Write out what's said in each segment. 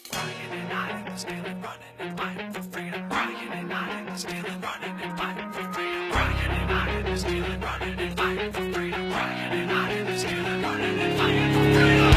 Crying and hiding, stealing, running and fighting for freedom. Crying and hiding, stealing, running and fighting for freedom. Crying and hiding, stealing, running and fighting for freedom. Crying and hiding, stealing, running and fighting for freedom.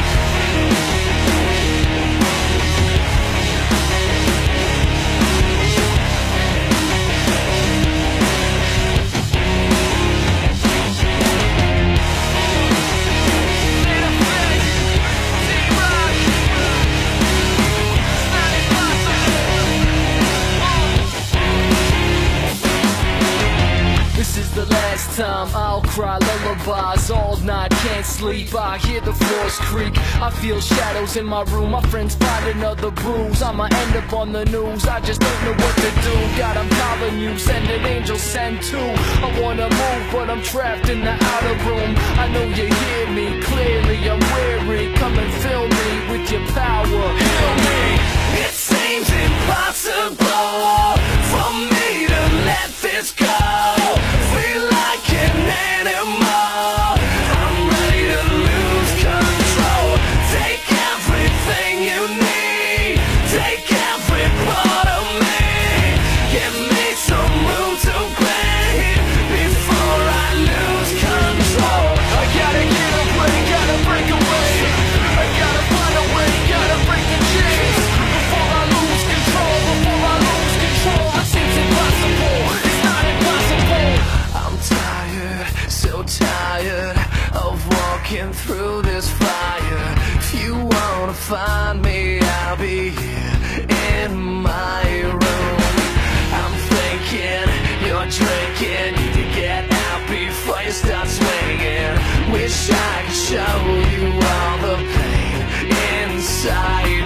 This is the last time I'll cry lullabies all night, can't sleep. I hear the floors creak, I feel shadows in my room. My friends find another bruise, I'ma end up on the news. I just don't know what to do. God, I'm calling you, send an angel, send two. I wanna move, but I'm trapped in the outer room. I know you hear me clearly, I'm weary. Come and fill me with your power, heal me. It seems impossible for me to let this go. Feel like an animal, I'm ready to lose control. Take everything you need, take every part of me. Give me some room to breathe before I lose control. I gotta get away, gotta break away. I gotta find a way, gotta break the chains before I lose control, before I lose control. It seems impossible, it's not impossible. I'm tired, so tired of walking through this fire. If you wanna find me, I'll be here in my room. I'm thinking you're drinking, need to get out before you start swinging. Wish I could show you all the pain inside